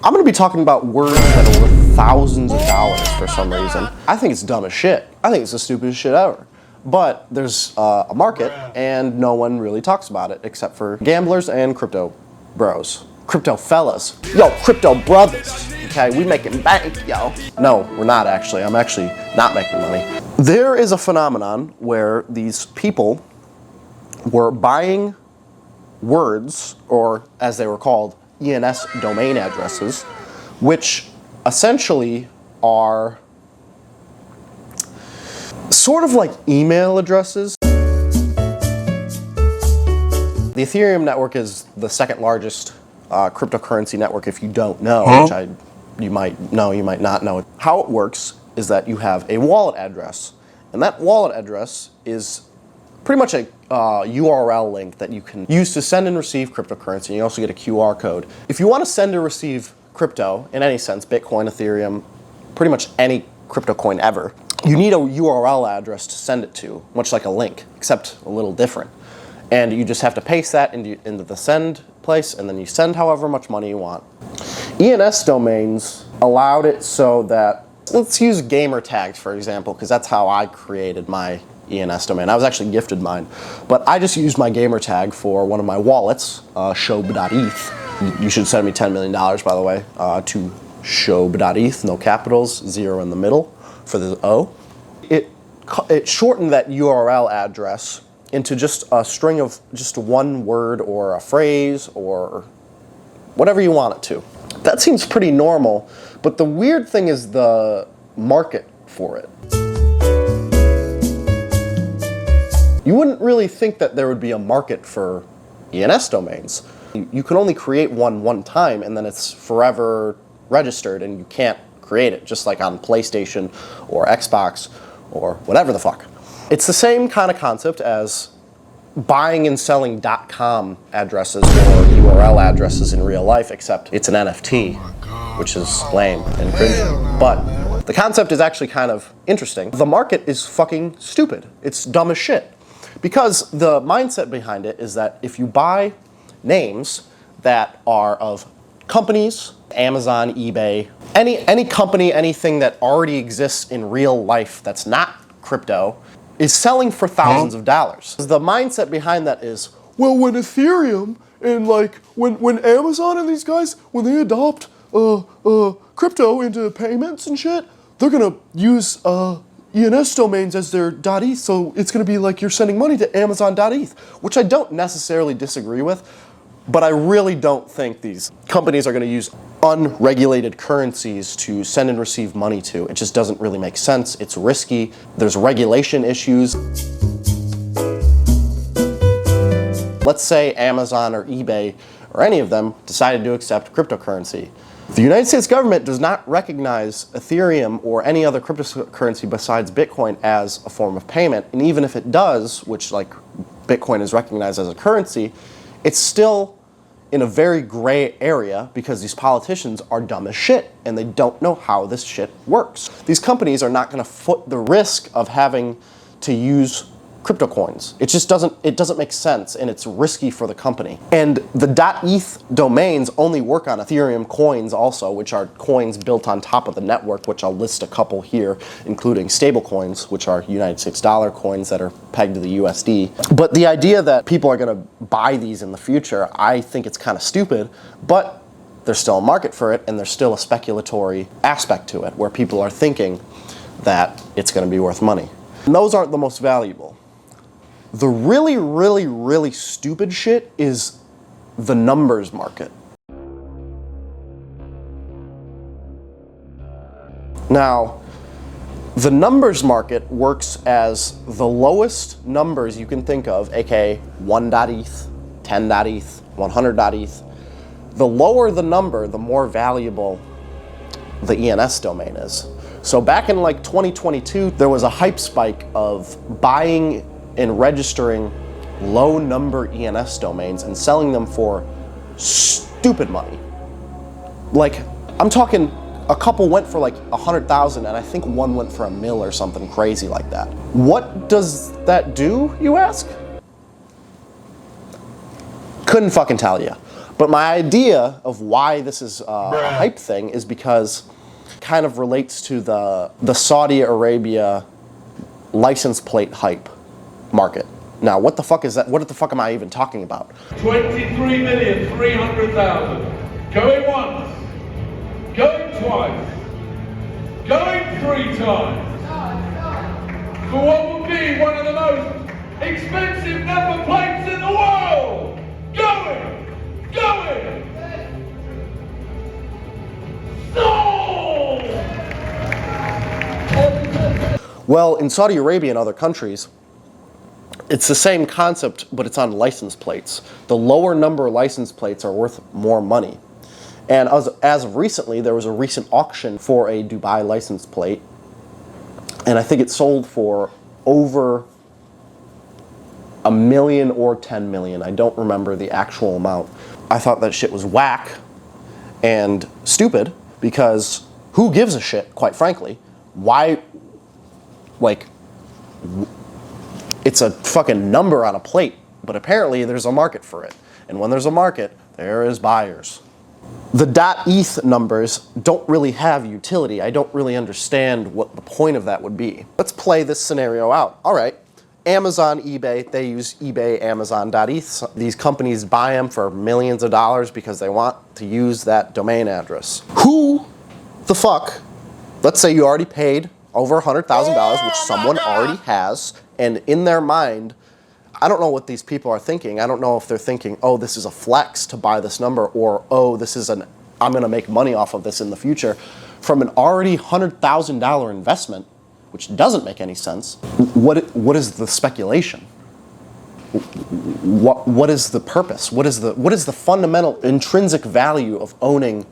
I'm gonna be talking about words that are worth thousands of dollars for some reason. I think it's dumb as shit. I think it's the stupidest shit ever. But there's a market, and no one really talks about it except for gamblers and crypto bros. Crypto fellas. Yo, crypto brothers. Okay, we making bank, yo. No, we're not actually. I'm actually not making money. There is a phenomenon where these people were buying words, or as they were called, ENS domain addresses, which essentially are sort of like email addresses. The Ethereum network is the second largest cryptocurrency network, if you don't know, which you might know, you might not know. How it works is that you have a wallet address, and that wallet address is pretty much a URL link that you can use to send and receive cryptocurrency. You also get a QR code. If you want to send or receive crypto in any sense, Bitcoin, Ethereum, pretty much any crypto coin ever, you need a URL address to send it to, much like a link, except a little different. And you just have to paste that into the send place, and then you send however much money you want. ENS domains allowed it so that, let's use gamer tags for example, because that's how I created my ENS domain. I was actually gifted mine, but I just used my gamer tag for one of my wallets, shob.eth. You should send me $10 million, by the way, to shob.eth, no capitals, 0 in the middle for the O. It shortened that URL address into just a string of just one word or a phrase or whatever you want it to. That seems pretty normal, but the weird thing is the market for it. You wouldn't really think that there would be a market for ENS domains. You can only create one time, and then it's forever registered, and you can't create it, just like on PlayStation or Xbox or whatever the fuck. It's the same kind of concept as buying and selling .com addresses or URL addresses in real life, except it's an NFT, which is lame and cringy. But the concept is actually kind of interesting. The market is fucking stupid. It's dumb as shit. Because the mindset behind it is that if you buy names that are of companies, Amazon, eBay, any company, anything that already exists in real life that's not crypto, is selling for thousands of dollars. The mindset behind that is, well, when Ethereum and like when Amazon and these guys, when they adopt crypto into payments and shit, they're gonna use ENS domains as their .eth, so it's gonna be like you're sending money to Amazon.eth, which I don't necessarily disagree with, but I really don't think these companies are gonna use unregulated currencies to send and receive money to. It just doesn't really make sense. It's risky. There's regulation issues. Let's say Amazon or eBay or any of them decided to accept cryptocurrency. The United States government does not recognize Ethereum or any other cryptocurrency besides Bitcoin as a form of payment. And even if it does, which like Bitcoin is recognized as a currency, it's still in a very gray area because these politicians are dumb as shit and they don't know how this shit works. These companies are not gonna foot the risk of having to use crypto coins. It just doesn't make sense, and it's risky for the company. And the .eth domains only work on Ethereum coins also, which are coins built on top of the network, which I'll list a couple here, including stable coins, which are United States dollar coins that are pegged to the USD. But the idea that people are gonna buy these in the future, I think it's kind of stupid, but there's still a market for it, and there's still a speculatory aspect to it, where people are thinking that it's gonna be worth money. And those aren't the most valuable. The really, really, really stupid shit is the numbers market. Now, the numbers market works as the lowest numbers you can think of, aka 1.eth, 10.eth, 100.eth. The lower the number, the more valuable the ENS domain is. So back in like 2022, there was a hype spike of buying and registering low number ENS domains and selling them for stupid money. Like, I'm talking a couple went for like 100,000 and I think one went for $1 million or something crazy like that. What does that do, you ask? Couldn't fucking tell you. But my idea of why this is a hype thing is because it kind of relates to the Saudi Arabia license plate hype market. Now, what the fuck is that? What the fuck am I even talking about? 23,300,000. Going once. Going twice. Going 3 times. For what will be one of the most expensive number plates in the world. Going. Sold! Well, in Saudi Arabia and other countries, it's the same concept, but it's on license plates. The lower number license plates are worth more money. And as of recently, there was a recent auction for a Dubai license plate, and I think it sold for over $1 million or 10 million. I don't remember the actual amount. I thought that shit was whack and stupid, because who gives a shit, quite frankly? Why, like, it's a fucking number on a plate, but apparently there's a market for it. And when there's a market, there is buyers. The .eth numbers don't really have utility. I don't really understand what the point of that would be. Let's play this scenario out. All right, Amazon, eBay, they use eBay, Amazon.eth. These companies buy them for millions of dollars because they want to use that domain address. Who the fuck, let's say you already paid over $100,000, which someone already has, and in their mind, I don't know what these people are thinking. I don't know if they're thinking, oh, this is a flex to buy this number, or, oh, this is I'm gonna make money off of this in the future. From an already $100,000 investment, which doesn't make any sense, what is the speculation? What is the purpose? What is the fundamental intrinsic value of owning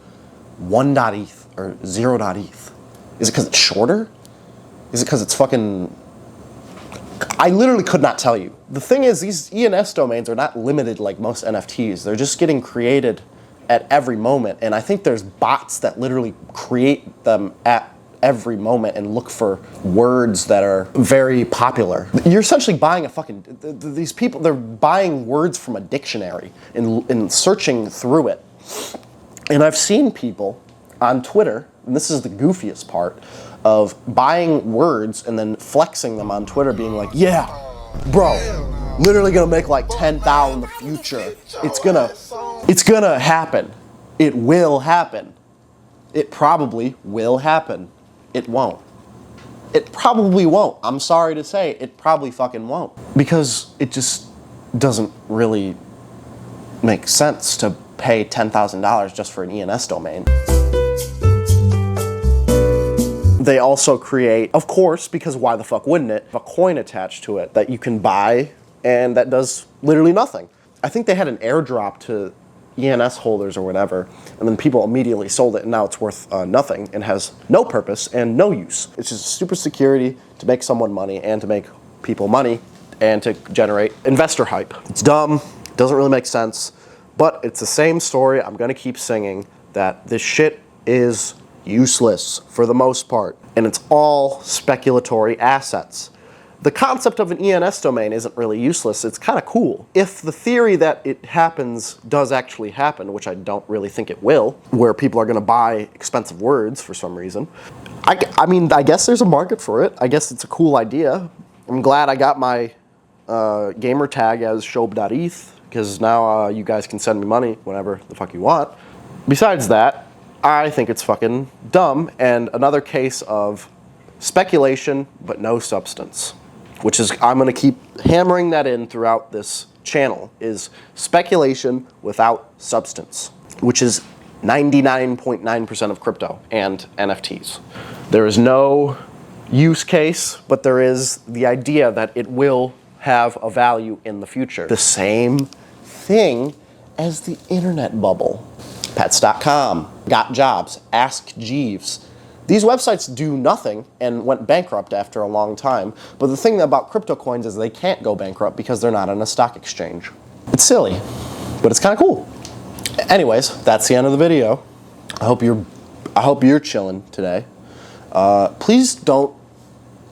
1.eth or 0.eth? Is it because it's shorter? Is it because it's fucking... I literally could not tell you. The thing is, these ENS domains are not limited like most NFTs. They're just getting created at every moment, and I think there's bots that literally create them at every moment and look for words that are very popular. You're essentially buying a fucking... These people, they're buying words from a dictionary and searching through it. And I've seen people on Twitter, and this is the goofiest part, of buying words and then flexing them on Twitter, being like, yeah, bro, literally gonna make like 10,000 in the future. It's gonna happen. It will happen. It probably will happen. It won't. It probably won't. I'm sorry to say, it probably fucking won't. Because it just doesn't really make sense to pay $10,000 just for an ENS domain. They also create, of course, because why the fuck wouldn't it, a coin attached to it that you can buy and that does literally nothing. I think they had an airdrop to ENS holders or whatever, and then people immediately sold it, and now it's worth nothing and has no purpose and no use. It's just super security to make someone money and to make people money and to generate investor hype. It's dumb, doesn't really make sense, but it's the same story I'm gonna keep singing, that this shit is useless for the most part, and it's all speculatory assets. The concept of an ENS domain isn't really useless, it's kind of cool. If the theory that it happens does actually happen, which I don't really think it will, where people are gonna buy expensive words for some reason, I mean, I guess there's a market for it. I guess it's a cool idea. I'm glad I got my gamer tag as Shob.eth, because now you guys can send me money whenever the fuck you want. Besides that, I think it's fucking dumb, and another case of speculation but no substance, which is, I'm gonna keep hammering that in throughout this channel, is speculation without substance, which is 99.9% of crypto and NFTs. There is no use case, but there is the idea that it will have a value in the future. The same thing as the internet bubble. Pets.com, Got Jobs, Ask Jeeves. These websites do nothing and went bankrupt after a long time, but the thing about crypto coins is they can't go bankrupt because they're not on a stock exchange. It's silly, but it's kind of cool. Anyways, that's the end of the video. I hope you're chilling today. Please don't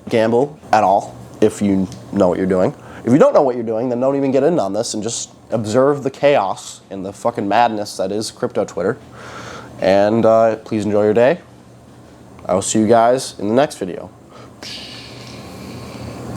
gamble at all if you know what you're doing. If you don't know what you're doing, then don't even get in on this and just observe the chaos and the fucking madness that is crypto Twitter. And please enjoy your day. I will see you guys in the next video.